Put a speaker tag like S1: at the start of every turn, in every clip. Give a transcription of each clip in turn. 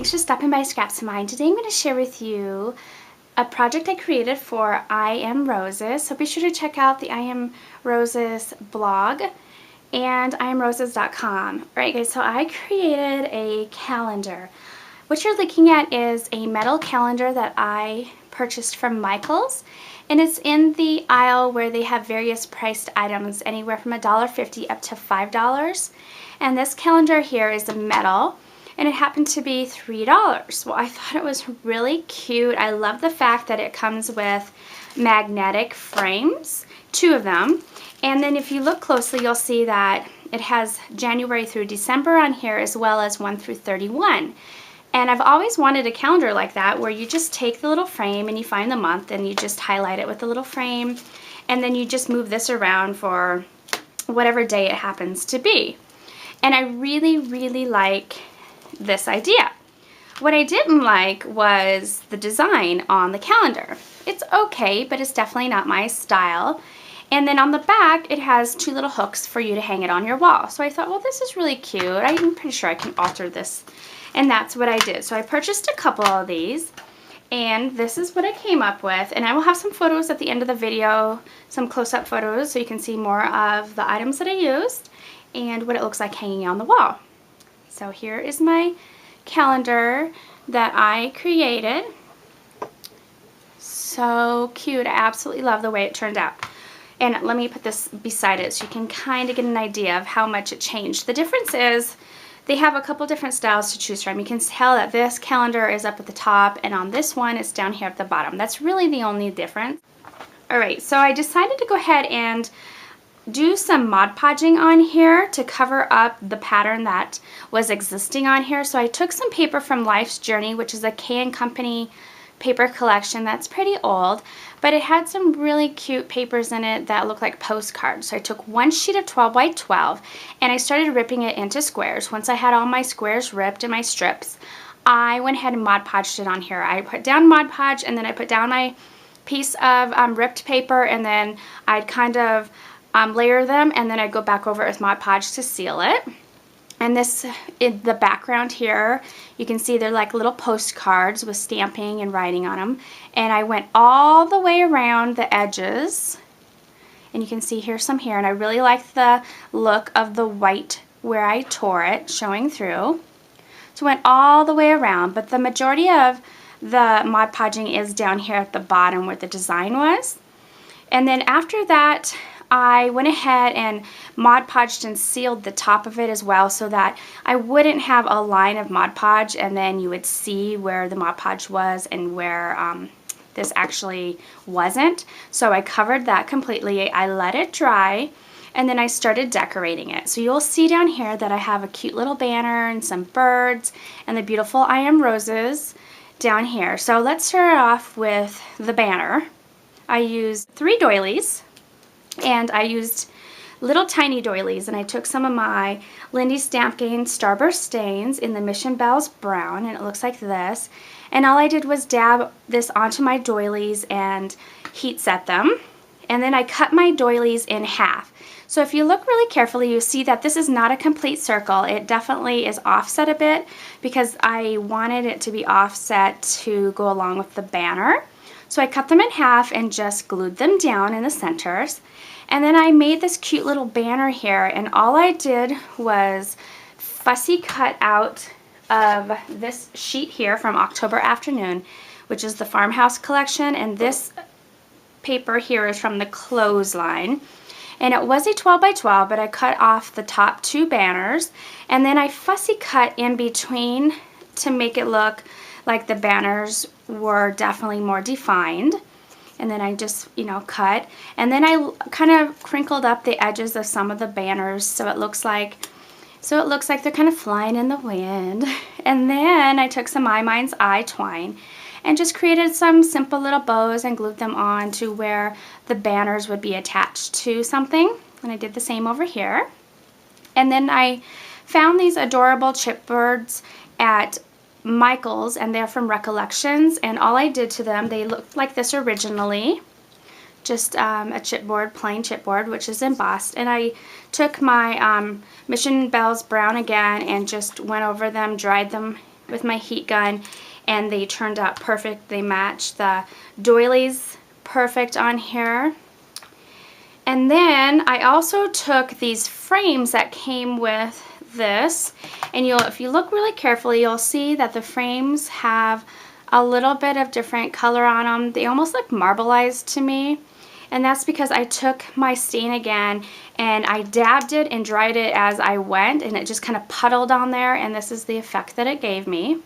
S1: thanks for stopping by Scraps of Mine. Today I'm going to share with you a project I created for I Am Roses. So be sure to check out the I Am Roses blog and iamroses.com. Alright guys, so I created a calendar. What you're looking at is a metal calendar that I purchased from Michaels, and it's in the aisle where they have various priced items, anywhere from $1.50 up to $5. And this calendar here is a metal, and it happened to be $3. Well, I thought it was really cute. I love the fact that it comes with magnetic frames, 2 of them. And then if you look closely, you'll see that it has January through December on here, as well as 1 through 31. And I've always wanted a calendar like that, where you just take the little frame and you find the month and you just highlight it with the little frame, and then you just move this around for whatever day it happens to be. And I really like this idea. What I didn't like was the design on the calendar. It's okay, but it's definitely not my style. And then on the back, it has 2 little hooks for you to hang it on your wall. So I thought, well, this is really cute. I'm pretty sure I can alter this. And that's what I did. So I purchased a couple of these, and this is what I came up with. And I will have some photos at the end of the video, some close-up photos, so you can see more of the items that I used and what it looks like hanging on the wall. So here is my calendar that I created. So cute. I absolutely love the way it turned out. And let me put this beside it so you can kind of get an idea of how much it changed. The difference is they have a couple different styles to choose from. You can tell that this calendar is up at the top, and on this one it's down here at the bottom. That's really the only difference. Alright, so I decided to go ahead and do some Mod Podging on here to cover up the pattern that was existing on here. So I took some paper from Life's Journey, which is a K & Company paper collection that's pretty old, but it had some really cute papers in it that look like postcards. So I took 1 sheet of 12 by 12 and I started ripping it into squares. Once I had all my squares ripped and my strips, I went ahead and Mod Podged it on here. I put down Mod Podge, and then I put down my piece of ripped paper, and then I'd kind of layer them, and then I'd go back over it with Mod Podge to seal it. And this, in the background here, you can see they're like little postcards with stamping and writing on them. And I went all the way around the edges, and you can see here some here, and I really like the look of the white where I tore it showing through. So I went all the way around, but the majority of the Mod Podging is down here at the bottom where the design was. And then after that, I went ahead and Mod Podged and sealed the top of it as well, so that I wouldn't have a line of Mod Podge and then you would see where the Mod Podge was and where this actually wasn't. So I covered that completely. I let it dry, and then I started decorating it. So you'll see down here that I have a cute little banner and some birds and the beautiful I Am Roses down here. So let's start off with the banner. I used 3 doilies, and I used little tiny doilies, and I took some of my Lindy Stampgang Starburst stains in the Mission Bells Brown, and it looks like this. And all I did was dab this onto my doilies and heat set them. And then I cut my doilies in half. So if you look really carefully, you see that this is not a complete circle. It definitely is offset a bit because I wanted it to be offset to go along with the banner. So I cut them in half and just glued them down in the centers. And then I made this cute little banner here, and all I did was fussy cut out of this sheet here from October Afternoon, which is the Farmhouse collection, and this paper here is from the Clothesline. And it was a 12 by 12, but I cut off the top 2 banners, and then I fussy cut in between to make it look like the banners were definitely more defined. And then I just, cut. And then I kind of crinkled up the edges of some of the banners so it looks like they're kind of flying in the wind. And then I took some My Mind's Eye twine and just created some simple little bows and glued them on to where the banners would be attached to something. And I did the same over here. And then I found these adorable chipboards at Michaels, and they're from Recollections, and all I did to them, they looked like this originally, just a chipboard, plain chipboard, which is embossed, and I took my Mission Bells Brown again and just went over them, dried them with my heat gun, and they turned out perfect. They matched the doilies perfect on here. And then I also took these frames that came with this, and if you look really carefully, you'll see that the frames have a little bit of different color on them. They almost look marbleized to me, and that's because I took my stain again and I dabbed it and dried it as I went, and it just kind of puddled on there, and this is the effect that it gave me.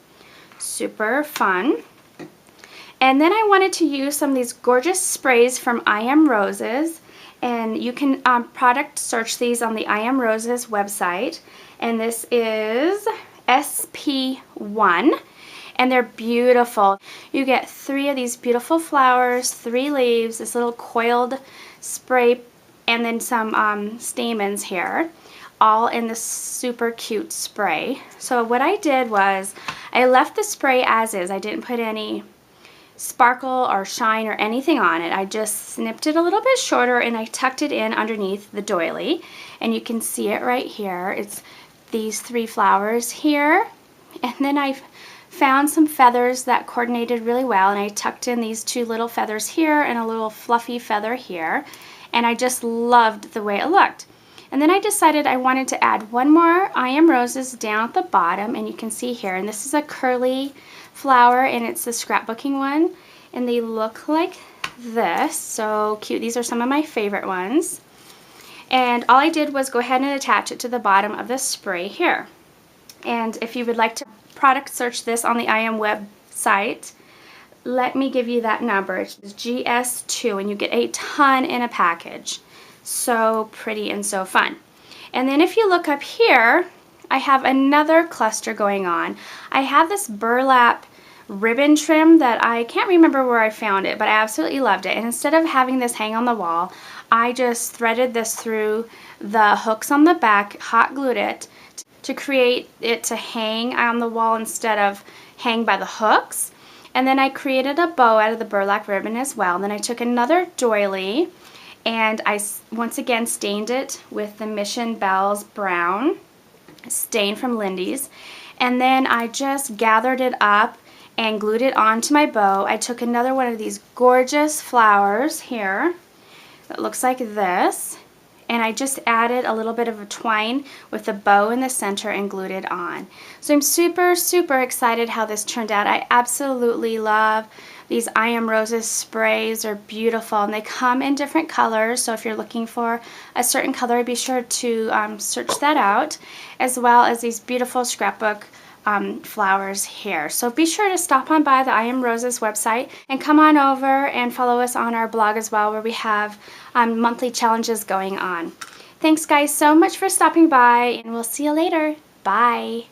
S1: Super fun. And then I wanted to use some of these gorgeous sprays from I Am Roses. And you can product search these on the I Am Roses website. And this is SP1. And they're beautiful. You get 3 of these beautiful flowers, 3 leaves, this little coiled spray, and then some stamens here, all in this super cute spray. So what I did was I left the spray as is. I didn't put any sparkle or shine or anything on it. I just snipped it a little bit shorter and I tucked it in underneath the doily, and you can see it right here. It's these 3 flowers here, and then I found some feathers that coordinated really well, and I tucked in these 2 little feathers here and a little fluffy feather here, and I just loved the way it looked. And then I decided I wanted to add one more I Am Roses down at the bottom, and you can see here, and this is a curly flower, and it's the scrapbooking one, and they look like this. So cute. These are some of my favorite ones. And all I did was go ahead and attach it to the bottom of this spray here. And if you would like to product search this on the I Am website, let me give you that number. It's GS2, and you get a ton in a package. So pretty and so fun. And then if you look up here, I have another cluster going on. I have this burlap ribbon trim that I can't remember where I found it, but I absolutely loved it. And instead of having this hang on the wall, I just threaded this through the hooks on the back, hot glued it to create it to hang on the wall instead of hang by the hooks. And then I created a bow out of the burlap ribbon as well. And then I took another doily and I once again stained it with the Mission Bells Brown stain from Lindy's, and then I just gathered it up and glued it onto my bow. I took another one of these gorgeous flowers here that looks like this, and I just added a little bit of a twine with the bow in the center and glued it on. So I'm super, super excited how this turned out. I absolutely love these I Am Roses sprays. Are beautiful, and they come in different colors, so if you're looking for a certain color, be sure to search that out, as well as these beautiful scrapbook flowers here. So be sure to stop on by the I Am Roses website and come on over and follow us on our blog as well, where we have monthly challenges going on. Thanks guys so much for stopping by, and we'll see you later. Bye.